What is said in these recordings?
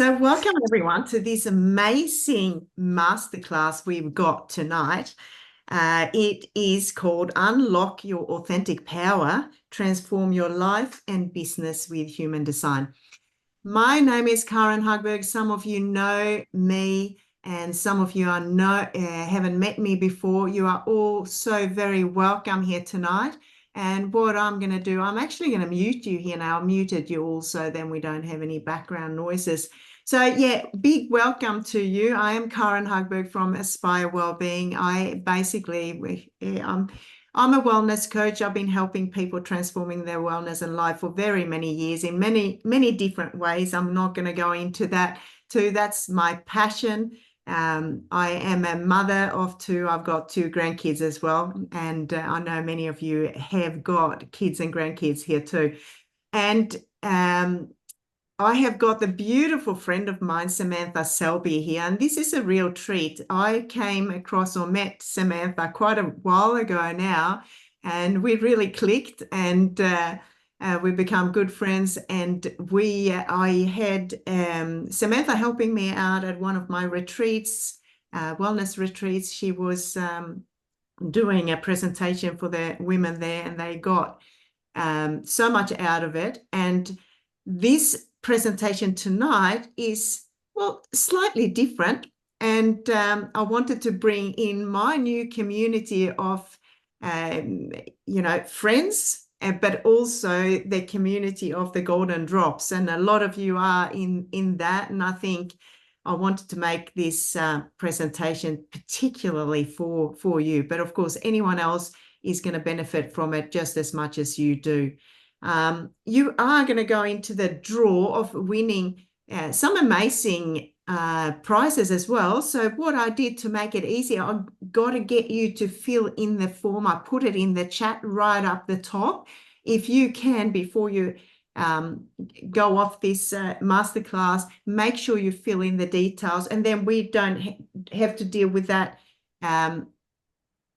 So, welcome everyone to this amazing masterclass we've got tonight. It is called Unlock Your Authentic Power, Transform Your Life and Business with Human Design. My name is Karin Hagberg. Some of you know me and some of you haven't met me before. You are all so very welcome here tonight. And what I'm going to do, I'm actually going to mute you here now. I muted you all so then we don't have any background noises. So yeah, big welcome to you. I am Karin Hagberg from Aspire Wellbeing. I'm a wellness coach. I've been helping people transforming their wellness and life for very many years in many, many different ways. I'm not going to go into that too. That's my passion. I am a mother of two. I've got two grandkids as well. And I know many of you have got kids and grandkids here too. And I have got the beautiful friend of mine, Samantha Selby, here, and this is a real treat. I came across or met Samantha quite a while ago now, and we really clicked, and we become good friends. And I had Samantha helping me out at one of my retreats, wellness retreats. She was doing a presentation for the women there, and they got so much out of it. And this presentation tonight is, well, slightly different. And I wanted to bring in my new community of, friends, but also the community of the Golden Drops. And a lot of you are in that. And I think I wanted to make this presentation particularly for you. But of course, anyone else is going to benefit from it just as much as you do. You are going to go into the draw of winning some amazing prizes as well. So what I did to make it easier, I got to get you to fill in the form. I put it in the chat right up the top. If you can, before you go off this masterclass, make sure you fill in the details, and then we don't have to deal with that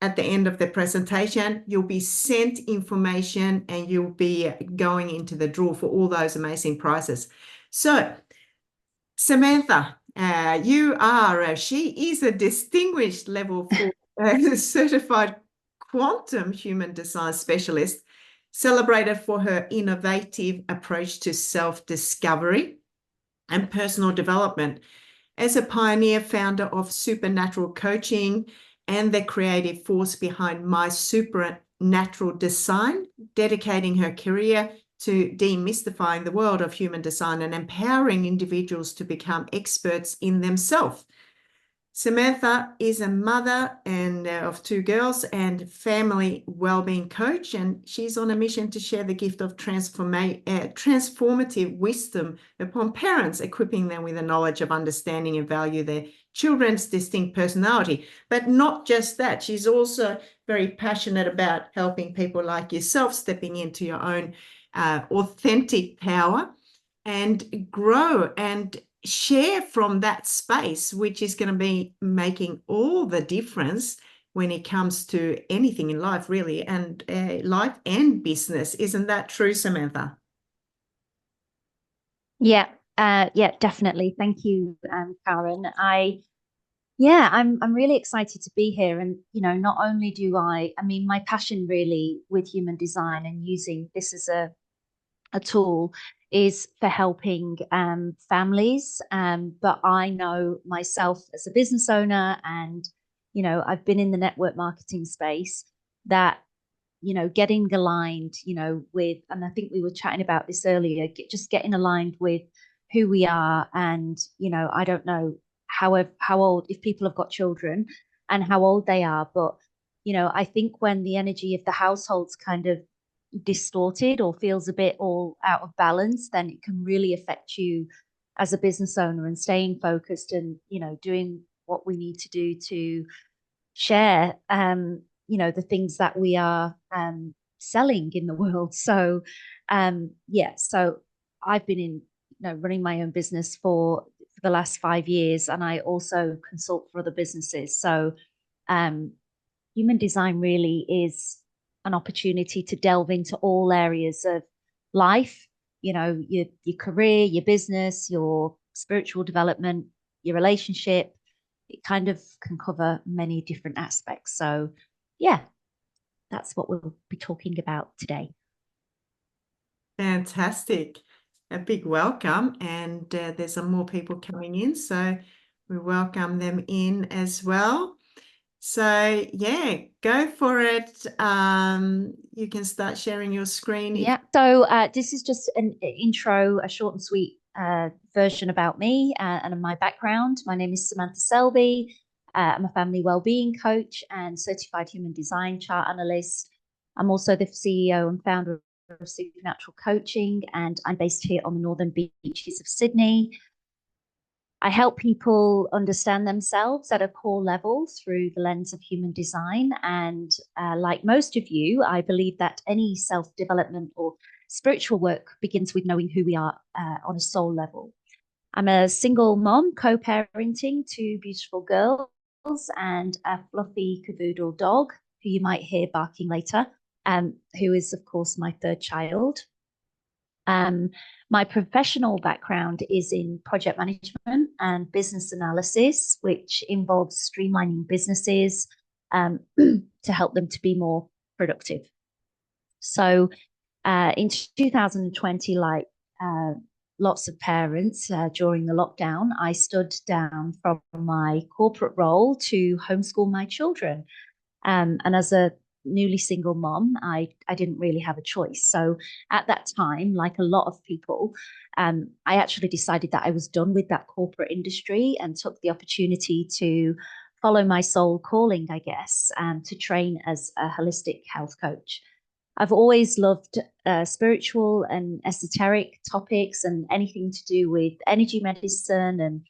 at the end of the presentation. You'll be sent information and you'll be going into the draw for all those amazing prizes. So, Samantha, she is a distinguished level 4 certified quantum human design specialist, celebrated for her innovative approach to self-discovery and personal development. As a pioneer founder of Supernatural Coaching and the creative force behind My Supernatural Design, dedicating her career to demystifying the world of human design and empowering individuals to become experts in themselves. Samantha is a mother of two girls and family wellbeing coach, and she's on a mission to share the gift of transformative wisdom upon parents, equipping them with the knowledge of understanding and value their children's distinct personality. But not just that, she's also very passionate about helping people like yourself stepping into your own authentic power and grow and share from that space, which is going to be making all the difference when it comes to anything in life, really, and life and business. Isn't that true, Samantha? Yeah, definitely. Thank you, Karen. I'm really excited to be here. And, not only do I mean, my passion really with human design and using this as a tool is for helping families. But I know myself as a business owner, and, I've been in the network marketing space, that, getting aligned, with, and I think we were chatting about this earlier, just getting aligned with who we are. And, I don't know how old, if people have got children and how old they are, but, I think when the energy of the household's kind of distorted or feels a bit all out of balance, then it can really affect you as a business owner, and staying focused and, doing what we need to do to share, the things that we are selling in the world. So, so I've been in, running my own business for the last 5 years, and I also consult for other businesses. So, human design really is an opportunity to delve into all areas of life, your career, your business, your spiritual development, your relationship. It kind of can cover many different aspects. So yeah, that's what we'll be talking about today. Fantastic. A big welcome. And there's some more people coming in, so we welcome them in as well. So yeah, go for it. You can start sharing your screen. Yeah. So this is just an intro, a short and sweet version about me and my background. My name is Samantha Selby. I'm a family wellbeing coach and certified human design chart analyst. I'm also the CEO and founder of Supernatural Coaching, and I'm based here on the northern beaches of Sydney. I help people understand themselves at a core level through the lens of human design. And like most of you, I believe that any self-development or spiritual work begins with knowing who we are on a soul level. I'm a single mom, co-parenting two beautiful girls and a fluffy cavoodle dog, who you might hear barking later, who is, of course, my third child. My professional background is in project management and business analysis, which involves streamlining businesses to help them to be more productive. So in 2020, like lots of parents during the lockdown, I stood down from my corporate role to homeschool my children. And as a newly single mom, I didn't really have a choice. So at that time, like a lot of people, I actually decided that I was done with that corporate industry and took the opportunity to follow my soul calling, I guess, to train as a holistic health coach. I've always loved spiritual and esoteric topics and anything to do with energy medicine and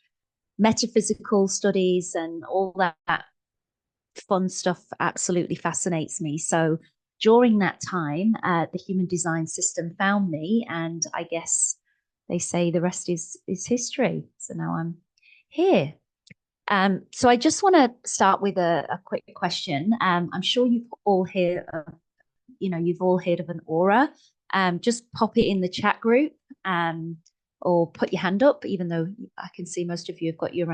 metaphysical studies and all that fun stuff absolutely fascinates me. So during that time, the human design system found me, and I guess they say the rest is history. So now I'm here. So I just want to start with a quick question. I'm sure you've all heard of, you've all heard of an aura. Just pop it in the chat group, or put your hand up, even though I can see most of you have got your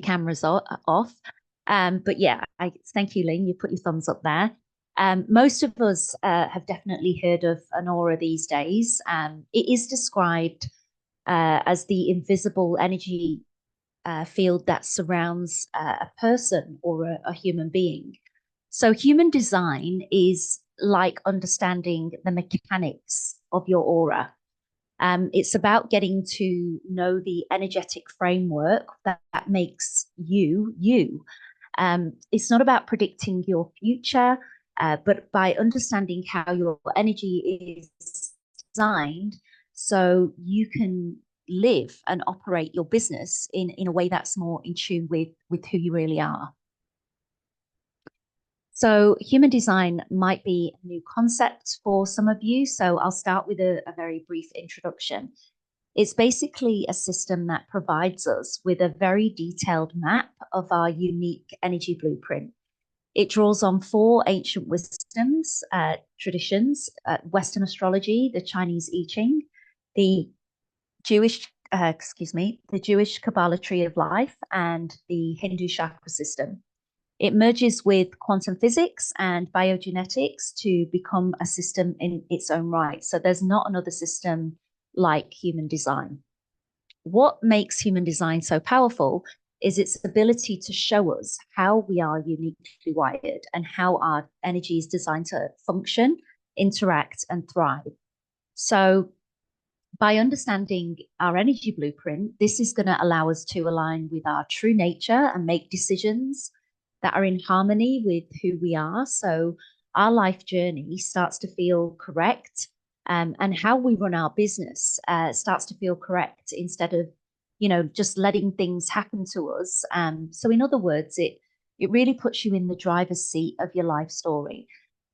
cameras off. But yeah, thank you, Lynn. You put your thumbs up there. Most of us have definitely heard of an aura these days. It is described as the invisible energy field that surrounds a person or a human being. So human design is like understanding the mechanics of your aura. It's about getting to know the energetic framework that makes you, you. It's not about predicting your future, but by understanding how your energy is designed so you can live and operate your business in a way that's more in tune with who you really are. So human design might be a new concept for some of you, so I'll start with a very brief introduction. It's basically a system that provides us with a very detailed map of our unique energy blueprint. It draws on 4 ancient wisdoms, traditions, Western astrology, the Chinese I Ching, the Jewish Kabbalah tree of life, and the Hindu chakra system. It merges with quantum physics and biogenetics to become a system in its own right. So there's not another system like human design. What makes human design so powerful is its ability to show us how we are uniquely wired and how our energy is designed to function, interact, and thrive. So by understanding our energy blueprint, this is going to allow us to align with our true nature and make decisions that are in harmony with who we are. So our life journey starts to feel correct, and how we run our business starts to feel correct instead of, just letting things happen to us. So in other words, it really puts you in the driver's seat of your life story.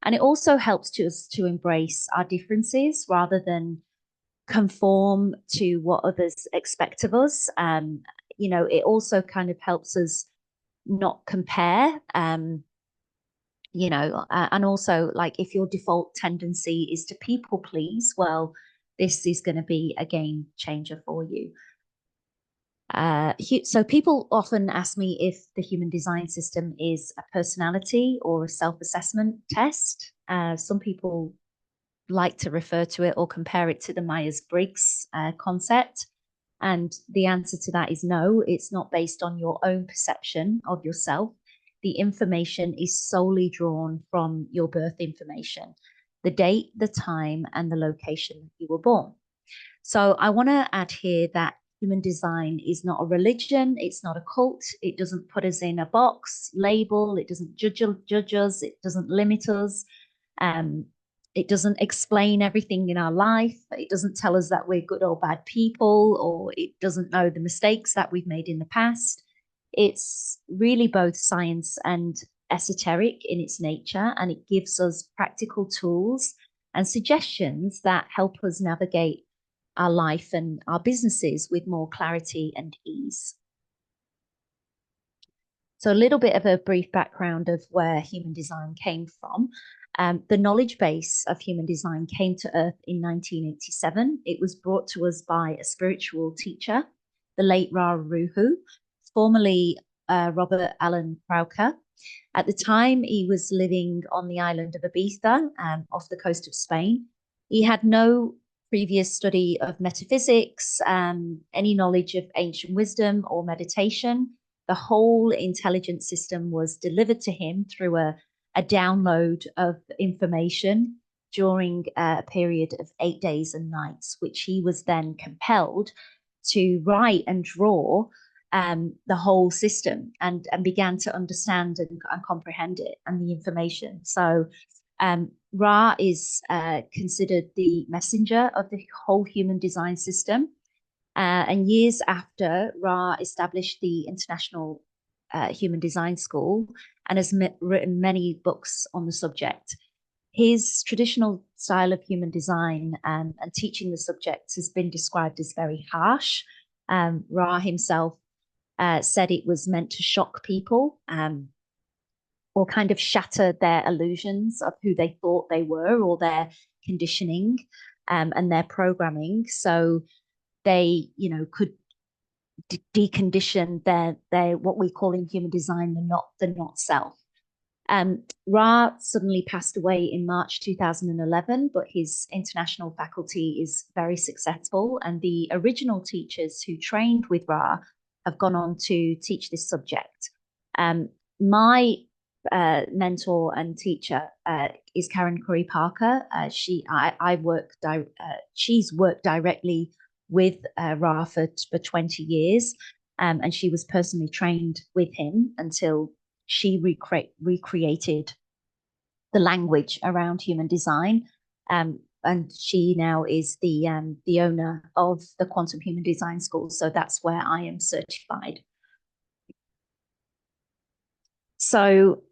And it also helps us to embrace our differences rather than conform to what others expect of us. It also kind of helps us not compare, and also, like, if your default tendency is to people please, well, this is going to be a game changer for you. So people often ask me if the human design system is a personality or a self-assessment test. Some people like to refer to it or compare it to the Myers-Briggs concept. And the answer to that is no, it's not based on your own perception of yourself. The information is solely drawn from your birth information, the date, the time, and the location that you were born. So I want to add here that human design is not a religion, it's not a cult, it doesn't put us in a box, label, it doesn't judge us, it doesn't limit us. It doesn't explain everything in our life. It doesn't tell us that we're good or bad people, or it doesn't know the mistakes that we've made in the past. It's really both science and esoteric in its nature, and it gives us practical tools and suggestions that help us navigate our life and our businesses with more clarity and ease. So a little bit of a brief background of where human design came from. The knowledge base of human design came to Earth in 1987. It was brought to us by a spiritual teacher, the late Ra Ruhu, formerly Robert Alan Krauker. At the time, he was living on the island of Ibiza, off the coast of Spain. He had no previous study of metaphysics, any knowledge of ancient wisdom or meditation. The whole intelligence system was delivered to him through a download of information during a period of 8 days and nights, which he was then compelled to write and draw the whole system and began to understand and comprehend it and the information. So Ra is considered the messenger of the whole human design system. And years after, Ra established the International Human Design School and has written many books on the subject. His traditional style of human design and teaching the subject has been described as very harsh. Ra himself said it was meant to shock people or kind of shatter their illusions of who they thought they were or their conditioning and their programming. So they, could decondition their what we call in human design the not self. Ra suddenly passed away in March 2011, but his international faculty is very successful, and the original teachers who trained with Ra have gone on to teach this subject. My mentor and teacher is Karin Parker. She's worked directly with Ra for 20 years, and she was personally trained with him until she recreated the language around human design. And she now is the owner of the Quantum Human Design School. So that's where I am certified. So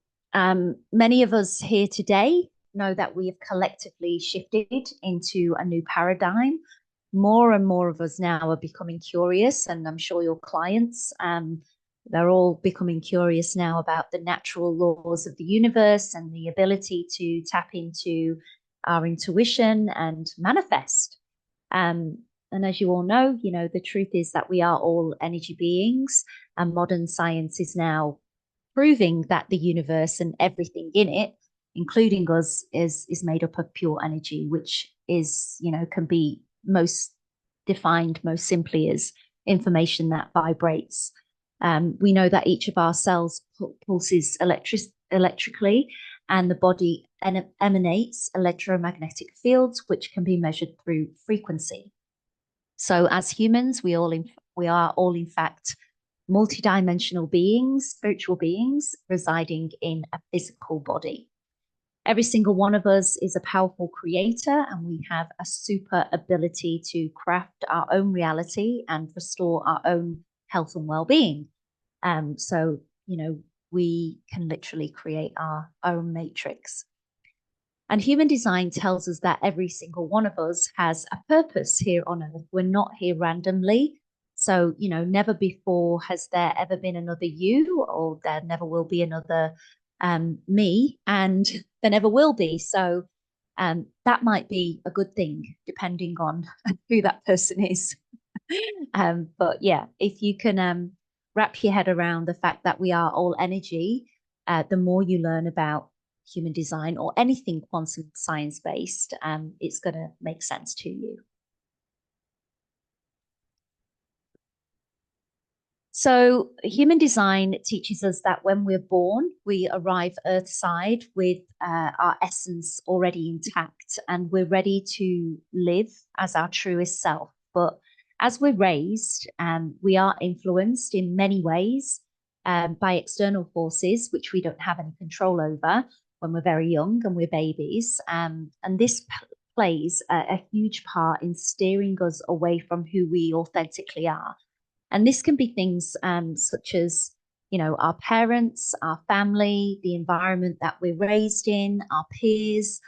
many of us here today know that we have collectively shifted into a new paradigm. More and more of us now are becoming curious, and I'm sure your clients, they're all becoming curious now about the natural laws of the universe and the ability to tap into our intuition and manifest. And as you all know, the truth is that we are all energy beings, and modern science is now proving that the universe and everything in it, including us, is made up of pure energy, which is, can be most defined most simply as information that vibrates. We know that each of our cells pulses electrically, and the body emanates electromagnetic fields, which can be measured through frequency. So as humans, we are all in fact multidimensional beings, spiritual beings residing in a physical body. Every single one of us is a powerful creator, and we have a super ability to craft our own reality and restore our own health and well-being. So, we can literally create our own matrix. And human design tells us that every single one of us has a purpose here on Earth. We're not here randomly. So, never before has there ever been another you, or there never will be another me, and there never will be. So that might be a good thing, depending on who that person is. But yeah, if you can wrap your head around the fact that we are all energy, the more you learn about human design or anything quantum science based, it's going to make sense to you. So, human design teaches us that when we're born, we arrive earthside with our essence already intact and we're ready to live as our truest self. But as we're raised, we are influenced in many ways by external forces, which we don't have any control over when we're very young and we're babies. And this plays a huge part in steering us away from who we authentically are. And this can be things such as, you know, our parents, our family, the environment that we're raised in, our peers,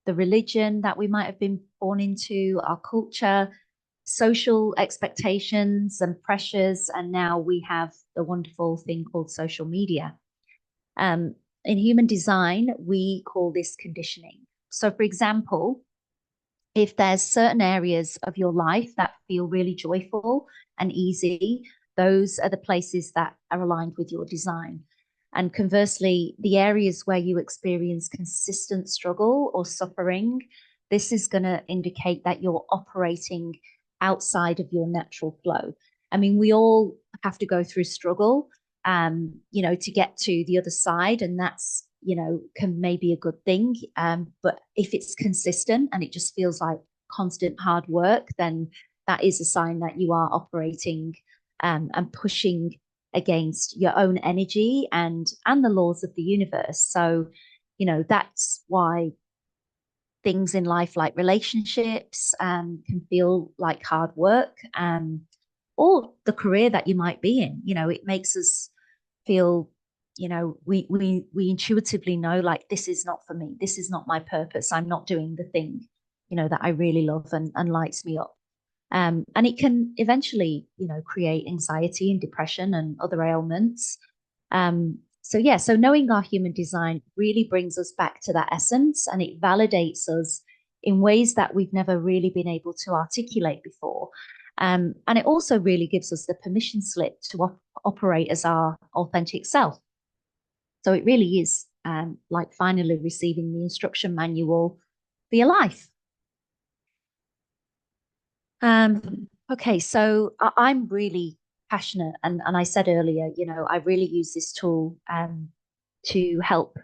the religion that we might have been born into, our culture, social expectations and pressures. And now we have the wonderful thing called social media. In human design, we call this conditioning. So, for example, if there's certain areas of your life that feel really joyful and easy, those are the places that are aligned with your design. And conversely, the areas where you experience consistent struggle or suffering, this is going to indicate that you're operating outside of your natural flow. I mean, we all have to go through struggle, you know, to get to the other side. And that's, you know, can maybe a good thing. But if it's consistent and it just feels like constant hard work, then that is a sign that you are operating and pushing against your own energy and the laws of the universe. So, you know, that's why things in life like relationships can feel like hard work, or the career that you might be in. You know, it makes us feel, you know, we intuitively know, like, this is not for me, this is not my purpose, I'm not doing the thing, you know, that I really love and lights me up. And it can eventually, you know, create anxiety and depression and other ailments. So yeah, so knowing our human design really brings us back to that essence, and it validates us in ways that we've never really been able to articulate before. And it also really gives us the permission slip to operate as our authentic self. So it really is like finally receiving the instruction manual for your life. Okay, so I'm really passionate, and I said earlier, you know, I really use this tool to help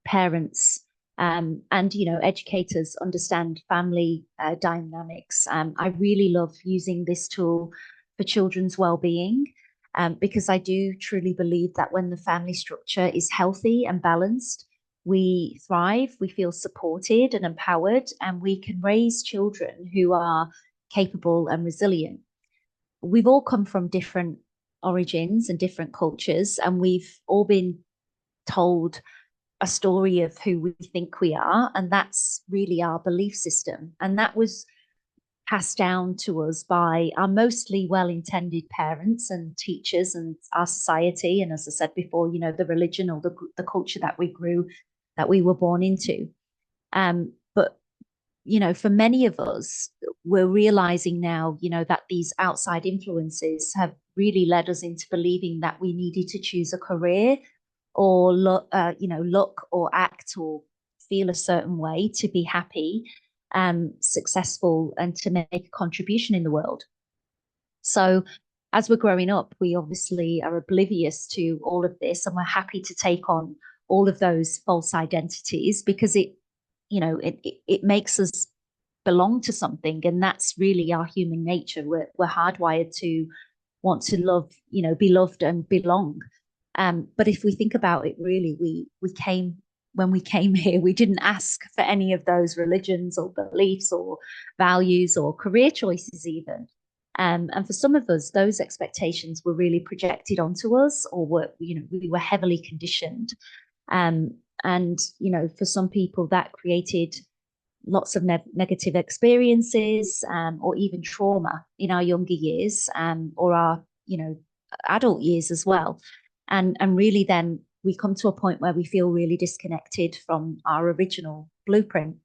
parents and, you know, educators understand family dynamics. I really love using this tool for children's well-being, because I do truly believe that when the family structure is healthy and balanced, we thrive, we feel supported and empowered, and we can raise children who are capable and resilient. We've all come from different origins and different cultures, and we've all been told a story of who we think we are, and that's really our belief system. And that was passed down to us by our mostly well-intended parents and teachers and our society, and as I said before, you know, the religion or the culture that we were born into. But you know, for many of us, we're realizing now, you know, that these outside influences have really led us into believing that we needed to choose a career or you know, look or act or feel a certain way to be happy, successful, and to make a contribution in the world. So as we're growing up, we obviously are oblivious to all of this, and we're happy to take on all of those false identities because it, you know, it makes us belong to something, and that's really our human nature. We're hardwired to want to love, you know, be loved and belong. But if we think about it, really, we came when we came here, we didn't ask for any of those religions or beliefs or values or career choices even. And for some of us, those expectations were really projected onto us, or were, you know, we were heavily conditioned. And, you know, for some people that created lots of negative experiences, or even trauma in our younger years, or our, you know, adult years as well. And really then we come to a point where we feel really disconnected from our original blueprint.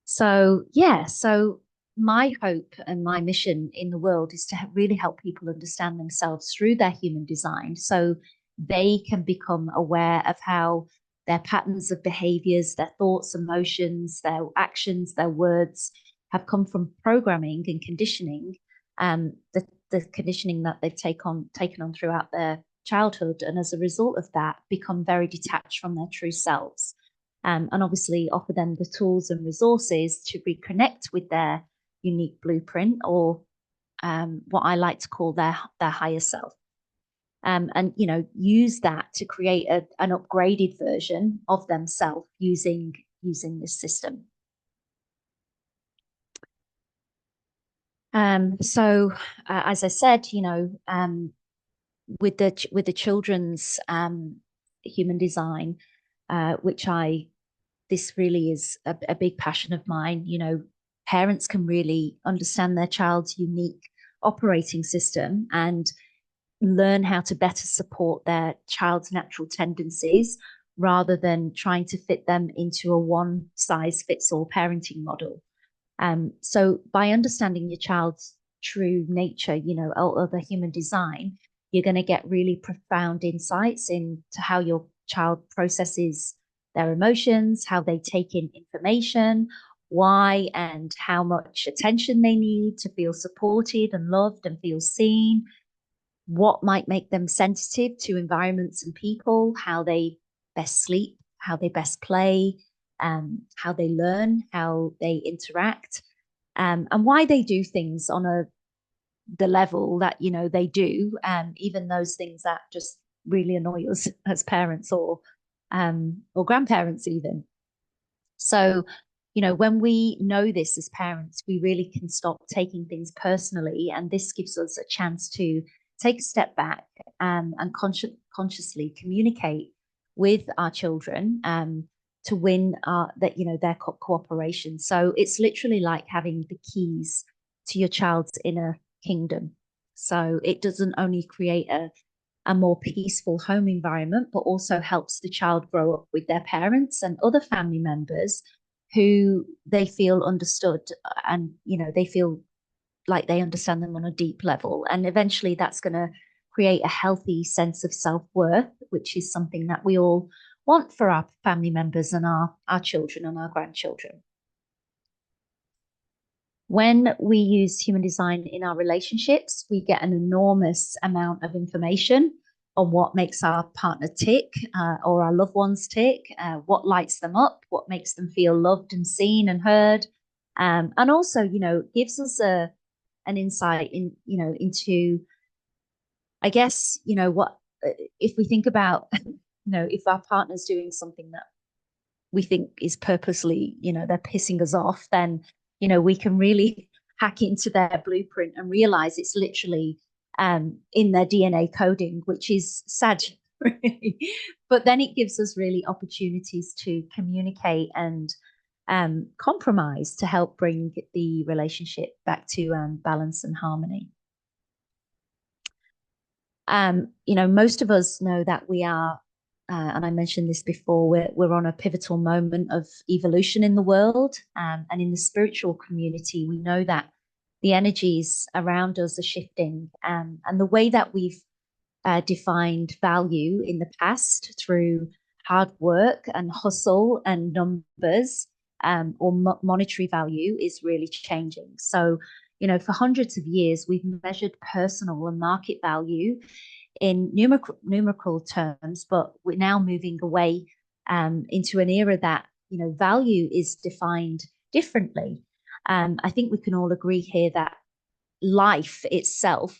So, yeah, so my hope and my mission in the world is to really help people understand themselves through their human design, so they can become aware of how their patterns of behaviors, their thoughts, emotions, their actions, their words have come from programming and conditioning, the conditioning that they've taken on throughout their childhood, and as a result of that, become very detached from their true selves. And obviously offer them the tools and resources to reconnect with their unique blueprint, or what I like to call their higher self. And use that to create an upgraded version of themselves using this system. So as I said, with the children's human design, which this really is a big passion of mine. Parents can really understand their child's unique operating system and learn how to better support their child's natural tendencies, rather than trying to fit them into a one-size-fits-all parenting model. So by understanding your child's true nature, or the human design, you're going to get really profound insights into how your child processes their emotions, how they take in information, why and how much attention they need to feel supported and loved and feel seen, what might make them sensitive to environments and people, how they best sleep, how they best play, how they learn, how they interact, and why they do things on the level that they do, even those things that just really annoy us as parents or grandparents even. So when we know this as parents, we really can stop taking things personally, and this gives us a chance to take a step back, and consciously communicate with our children, to win their cooperation. So it's literally like having the keys to your child's inner kingdom. So it doesn't only create a more peaceful home environment, but also helps the child grow up with their parents and other family members who they feel understood, and they feel like they understand them on a deep level. And eventually that's going to create a healthy sense of self-worth, which is something that we all want for our family members and our children and our grandchildren. When we use human design in our relationships, we get an enormous amount of information on what makes our partner tick, or our loved ones tick, what lights them up, what makes them feel loved and seen and heard. And also, gives us an insight into, I guess, what, if we think about, if our partner's doing something that we think is purposely, they're pissing us off, then, we can really hack into their blueprint and realize it's literally in their DNA coding, which is sad, really. But then it gives us really opportunities to communicate and compromise to help bring the relationship back to balance and harmony. Most of us know that we are, and I mentioned this before, we're on a pivotal moment of evolution in the world, and in the spiritual community, we know that the energies around us are shifting, and the way that we've defined value in the past through hard work and hustle and numbers, or monetary value, is really changing. So, for hundreds of years, we've measured personal and market value in numerical terms, but we're now moving away into an era that, value is defined differently. I think we can all agree here that life itself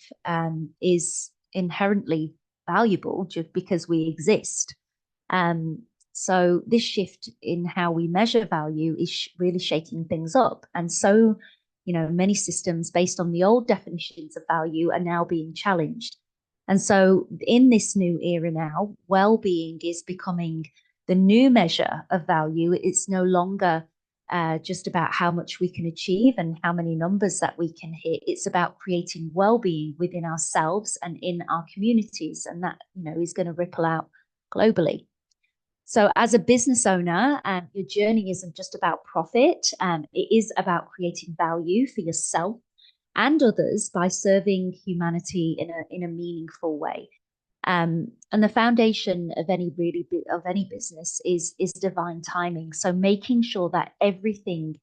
is inherently valuable just because we exist. So this shift in how we measure value is really shaking things up. And so, many systems based on the old definitions of value are now being challenged. And so in this new era now, well-being is becoming the new measure of value. It's no longer just about how much we can achieve and how many numbers that we can hit. It's about creating well-being within ourselves and in our communities. And that, is going to ripple out globally. So as a business owner, your journey isn't just about profit. It is about creating value for yourself and others by serving humanity in a meaningful way. And the foundation of any business is divine timing. So making sure that everything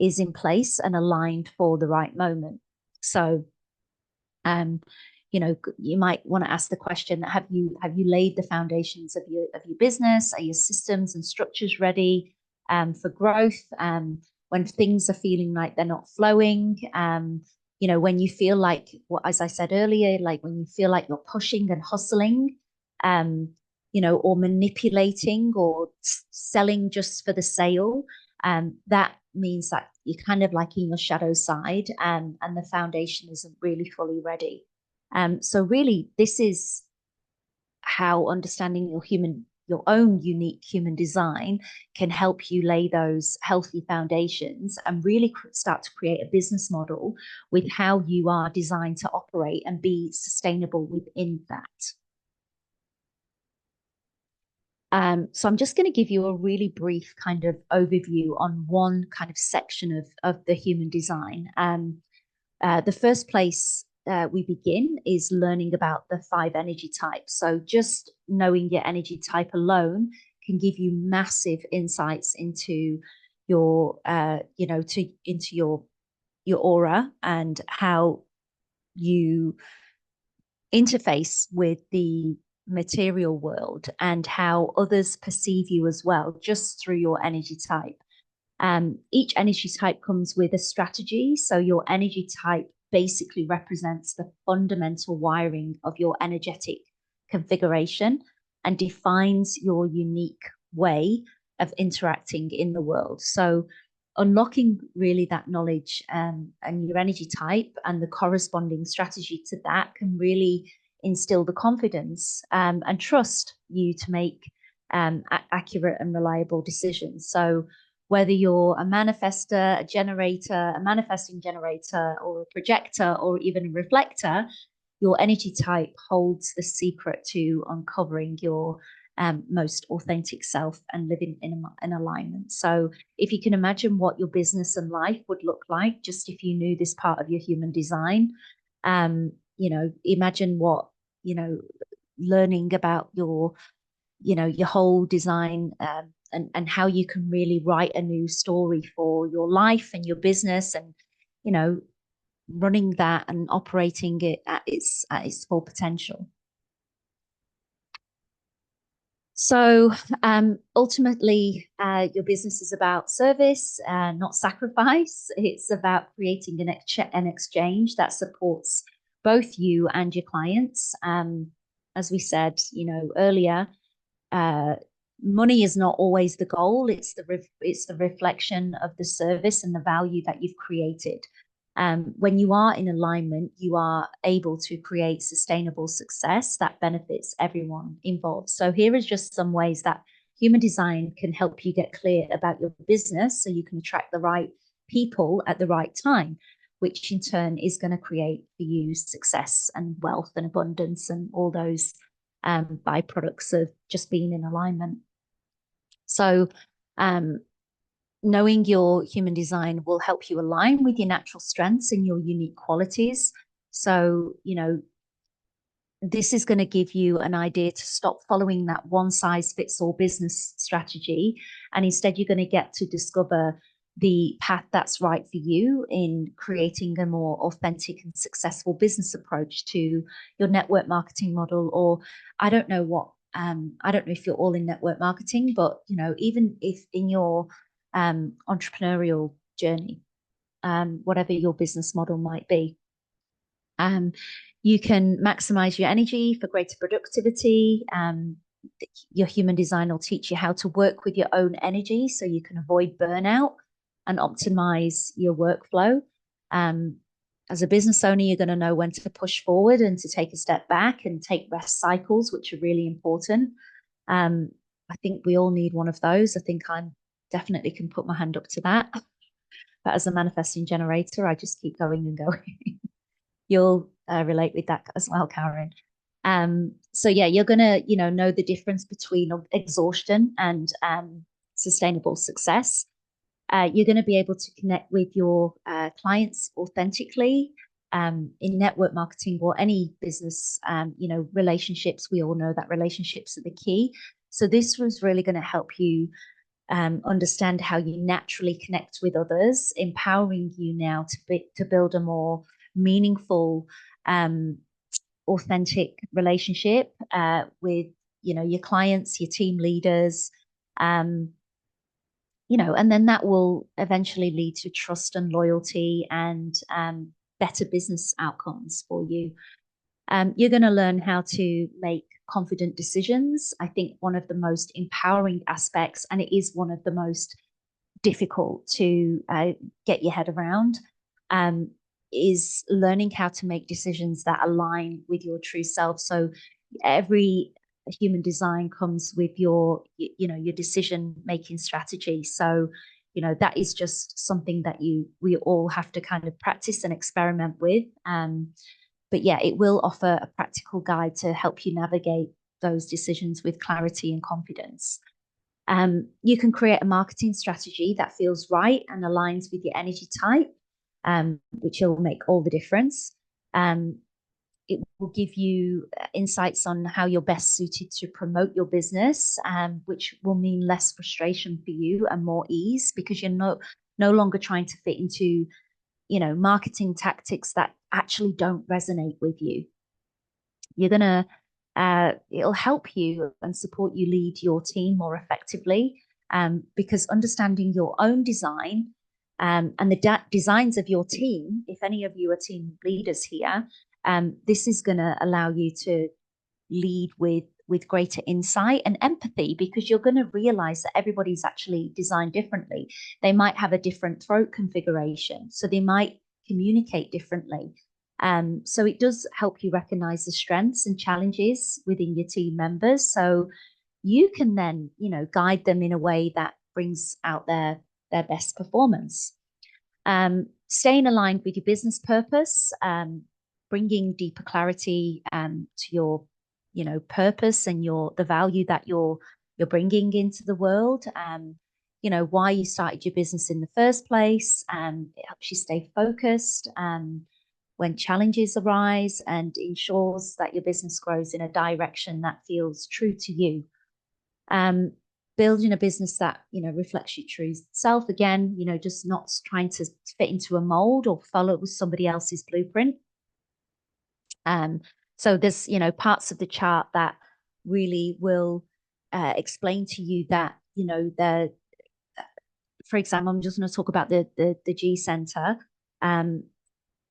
is in place and aligned for the right moment. So, you know, you might want to ask the question: Have you laid the foundations of your business? Are your systems and structures ready for growth? When things are feeling like they're not flowing, you know, when you feel like, well, as I said earlier, like when you feel like you're pushing and hustling, you know, or manipulating or selling just for the sale, that means that you're kind of like in your shadow side, and the foundation isn't really fully ready. So really, this is how understanding your own unique human design can help you lay those healthy foundations and really start to create a business model with how you are designed to operate and be sustainable within that. So I'm just going to give you a really brief kind of overview on one kind of section of the human design. The first place we begin is learning about the 5 energy types. So just knowing your energy type alone can give you massive insights into your, you know, into your aura and how you interface with the material world and how others perceive you as well, just through your energy type. Each energy type comes with a strategy. So your energy type basically represents the fundamental wiring of your energetic configuration and defines your unique way of interacting in the world. So unlocking really that knowledge and your energy type and the corresponding strategy to that can really instill the confidence and trust you to make accurate and reliable decisions. So whether you're a manifester, a generator, a manifesting generator, or a projector, or even a reflector, your energy type holds the secret to uncovering your most authentic self and living in alignment. So if you can imagine what your business and life would look like, just if you knew this part of your human design, you know, imagine what, you know, learning about your, you know, your whole design and how you can really write a new story for your life and your business, and, you know, running that and operating it at its full potential. So ultimately, your business is about service, not sacrifice. It's about creating an exchange that supports both you and your clients. As we said, you know, earlier, money is not always the goal. It's the reflection of the service and the value that you've created. When you are in alignment, you are able to create sustainable success that benefits everyone involved. So here is just some ways that human design can help you get clear about your business so you can attract the right people at the right time, which in turn is going to create for you success and wealth and abundance and all those byproducts of just being in alignment. So knowing your human design will help you align with your natural strengths and your unique qualities. So, you know, this is going to give you an idea to stop following that one size fits all business strategy. And instead, you're going to get to discover the path that's right for you in creating a more authentic and successful business approach to your network marketing model. Or I don't know what, I don't know if you're all in network marketing, but, you know, even if in your entrepreneurial journey, whatever your business model might be, you can maximize your energy for greater productivity. Your human design will teach you how to work with your own energy so you can avoid burnout and optimize your workflow. As a business owner, you're going to know when to push forward and to take a step back and take rest cycles, which are really important. I think we all need one of those. I think I definitely can put my hand up to that. But as a manifesting generator, I just keep going and going. You'll relate with that as well, Karin. So yeah, you're gonna, know the difference between exhaustion and sustainable success. You're going to be able to connect with your clients authentically. In network marketing or any business, relationships, we all know that relationships are the key. So this was really going to help you understand how you naturally connect with others, empowering you now to build a more meaningful, authentic relationship with, your clients, your team leaders, and then that will eventually lead to trust and loyalty and better business outcomes for you. You're going to learn how to make confident decisions. I think one of the most empowering aspects, and it is one of the most difficult to get your head around, is learning how to make decisions that align with your true self. So every human design comes with your decision making strategy. So that is just something that we all have to kind of practice and experiment with. But yeah, it will offer a practical guide to help you navigate those decisions with clarity and confidence. You can create a marketing strategy that feels right and aligns with your energy type, which will make all the difference. It will give you insights on how you're best suited to promote your business, which will mean less frustration for you and more ease, because you're no longer trying to fit into, marketing tactics that actually don't resonate with you. You're going to it'll help you and support you lead your team more effectively, because understanding your own design and the designs of your team, if any of you are team leaders here, this is going to allow you to lead with greater insight and empathy, because you're going to realize that everybody's actually designed differently. They might have a different throat configuration, so they might communicate differently. So it does help you recognize the strengths and challenges within your team members, so you can then, guide them in a way that brings out their best performance. Staying aligned with your business purpose, bringing deeper clarity to your, purpose and the value that you're bringing into the world. Why you started your business in the first place. It helps you stay focused when challenges arise, and ensures that your business grows in a direction that feels true to you. Building a business that, reflects your true self, again, just not trying to fit into a mold or follow somebody else's blueprint. So there's, parts of the chart that really will explain to you that, for example, I'm just going to talk about the G center.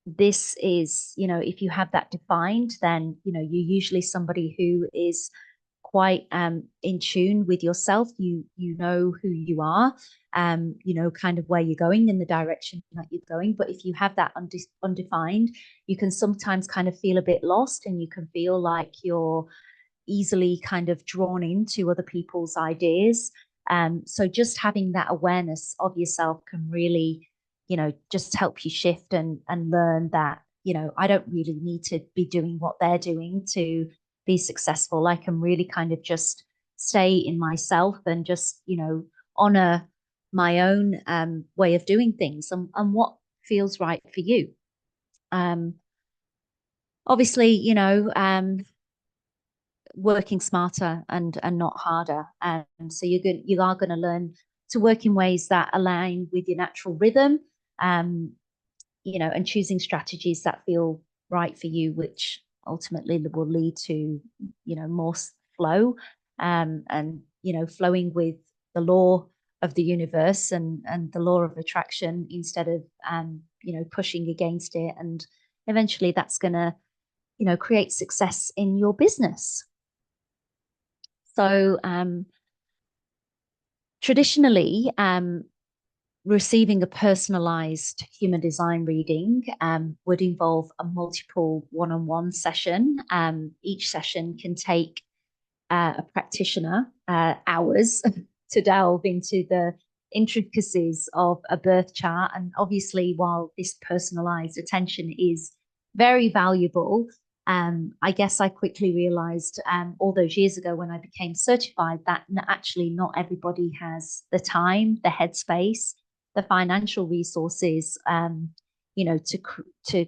This is, if you have that defined, then, you're usually somebody who is quite in tune with yourself. You know who you are, kind of where you're going in the direction that you're going. But if you have that undefined, you can sometimes kind of feel a bit lost, and you can feel like you're easily kind of drawn into other people's ideas. So just having that awareness of yourself can really, just help you shift and learn that, I don't really need to be doing what they're doing to be successful. I can really kind of just stay in myself and just, honor my own way of doing things and what feels right for you. Obviously, working smarter and not harder. So you are going to learn to work in ways that align with your natural rhythm, and choosing strategies that feel right for you, which ultimately will lead to, more flow, and, flowing with the law of the universe and the law of attraction, instead of, pushing against it. And eventually that's going to, create success in your business. So traditionally, receiving a personalized human design reading would involve a multiple one-on-one session. Each session can take a practitioner hours to delve into the intricacies of a birth chart. And obviously, while this personalized attention is very valuable, I guess I quickly realized all those years ago when I became certified that actually not everybody has the time, the headspace, the financial resources, to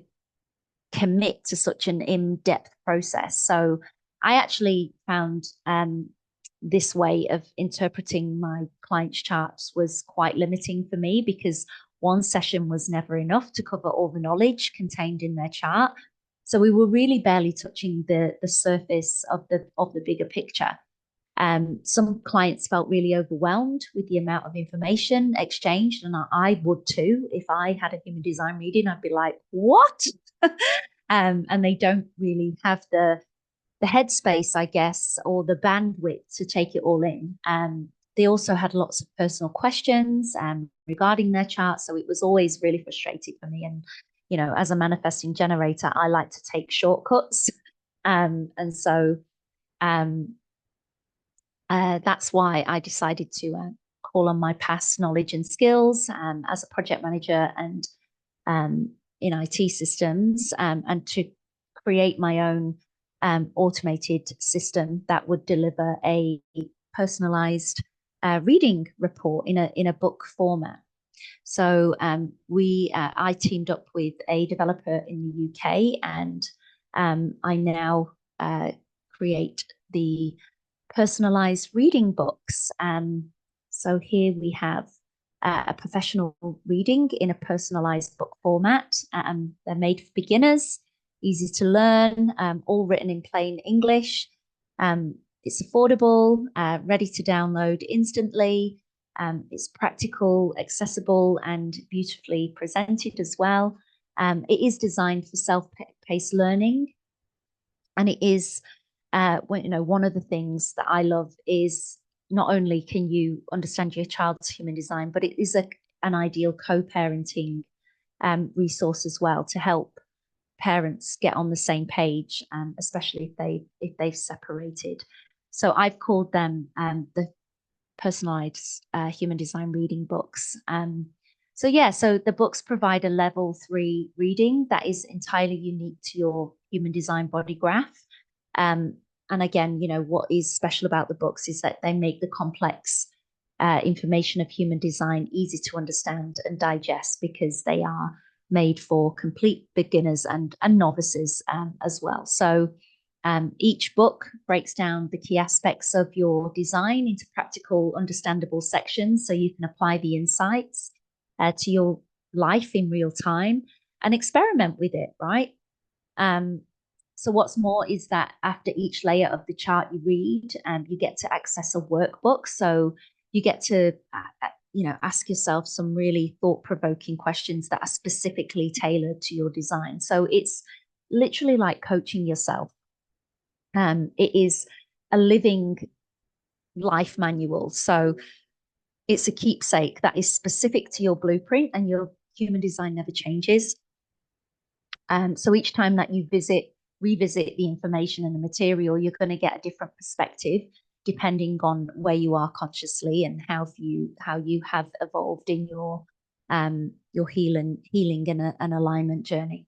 commit to such an in-depth process. So I actually found this way of interpreting my clients' charts was quite limiting for me, because one session was never enough to cover all the knowledge contained in their chart. So we were really barely touching the surface of the bigger picture. Some clients felt really overwhelmed with the amount of information exchanged, and I would too. If I had a human design reading, I'd be like, "What?" And they don't really have the headspace, I guess, or the bandwidth to take it all in. They also had lots of personal questions regarding their chart, so it was always really frustrating for me. And as a manifesting generator, I like to take shortcuts, and so that's why I decided to call on my past knowledge and skills as a project manager and in IT systems, and to create my own automated system that would deliver a personalized reading report in a book format. So I teamed up with a developer in the UK, and I now create the personalized reading books. So here we have a professional reading in a personalized book format. They're made for beginners, easy to learn, all written in plain English. It's affordable, ready to download instantly. It's practical, accessible, and beautifully presented as well. It is designed for self-paced learning, and it is one of the things that I love is not only can you understand your child's human design, but it is an ideal co-parenting resource as well to help parents get on the same page, especially if they've separated. So I've called them the personalized human design reading books. So the books provide a level 3 reading that is entirely unique to your human design body graph. And again, what is special about the books is that they make the complex information of human design easy to understand and digest, because they are made for complete beginners and novices as well. So each book breaks down the key aspects of your design into practical, understandable sections, so you can apply the insights to your life in real time and experiment with it, right? So what's more is that after each layer of the chart you read, you get to access a workbook. So you get to, ask yourself some really thought-provoking questions that are specifically tailored to your design. So it's literally like coaching yourself. It is a living life manual. So it's a keepsake that is specific to your blueprint, and your human design never changes. So each time that you revisit the information and the material, you're going to get a different perspective depending on where you are consciously and how you have evolved in your healing and alignment journey.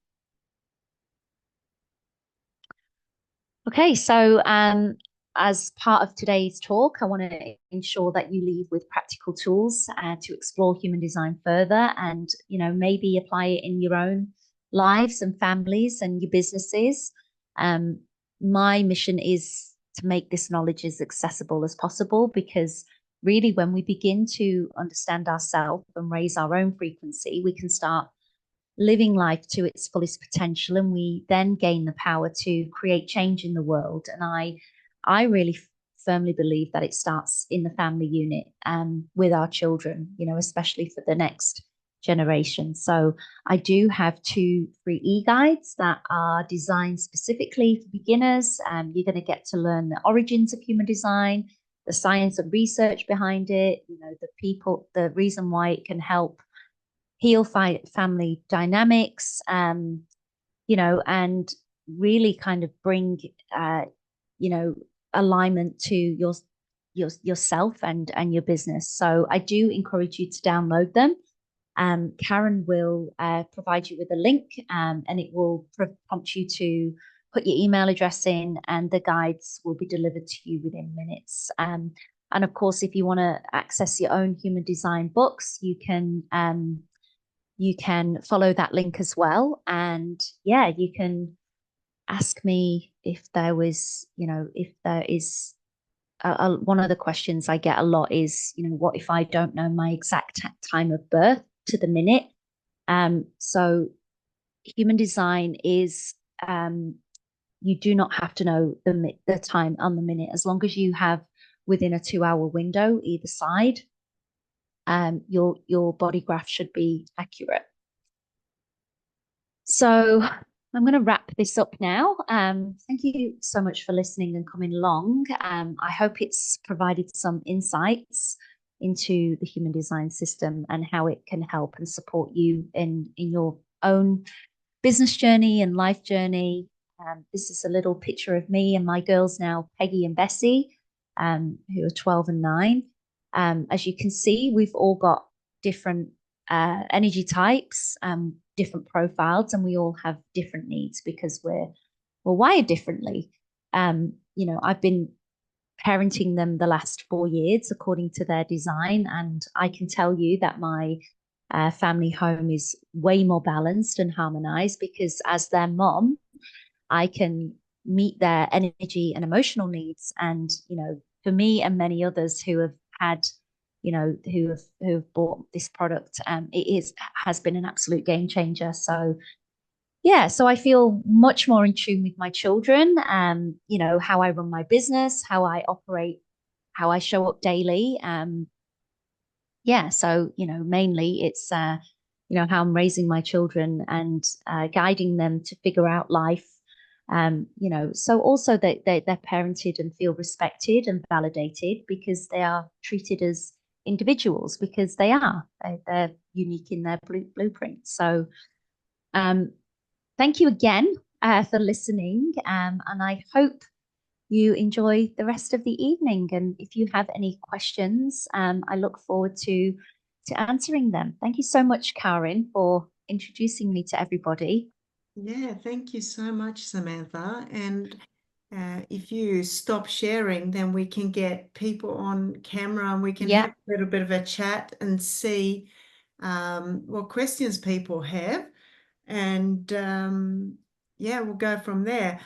Okay, so as part of today's talk, I want to ensure that you leave with practical tools to explore human design further, and maybe apply it in your own lives and families and your businesses. My mission is to make this knowledge as accessible as possible, because really when we begin to understand ourselves and raise our own frequency, we can start living life to its fullest potential, and we then gain the power to create change in the world. And I really firmly believe that it starts in the family unit with our children, especially for the next generation. So I do have 2 free e-guides that are designed specifically for beginners. You're going to get to learn the origins of human design, the science and research behind it, the reason why it can help heal family dynamics, and really kind of bring alignment to yourself and your business. So I do encourage you to download them. Karin will provide you with a link, and it will prompt you to put your email address in, and the guides will be delivered to you within minutes. And of course, if you want to access your own human design books, you can follow that link as well. And yeah, you can ask me if there was, if there is one of the questions I get a lot is, what if I don't know my exact time of birth to the minute? So human design is, you do not have to know the time on the minute, as long as you have within a 2-hour window either side. Your body graph should be accurate. So I'm going to wrap this up now. Thank you so much for listening and coming along. I hope it's provided some insights into the human design system and how it can help and support you in your own business journey and life journey. This is a little picture of me and my girls now, Peggy and Bessie, who are 12 and 9. As you can see, we've all got different energy types, different profiles, and we all have different needs because we're wired differently. I've been parenting them the last 4 years according to their design, and I can tell you that my family home is way more balanced and harmonized because as their mom, I can meet their energy and emotional needs. And, for me and many others who have had, who have bought this product, has been an absolute game changer. So yeah, so I feel much more in tune with my children, how I run my business, how I operate, how I show up daily. Yeah, so mainly it's how I'm raising my children and guiding them to figure out life. So also that they're parented and feel respected and validated because they are treated as individuals, because they're unique in their blueprint. So thank you again for listening, and I hope you enjoy the rest of the evening. And if you have any questions, I look forward to answering them. Thank you so much, Karin, for introducing me to everybody. Yeah, thank you so much, Samantha. And if you stop sharing, then we can get people on camera and we can Yeah. have a little bit of a chat and see what questions people have. And yeah, we'll go from there.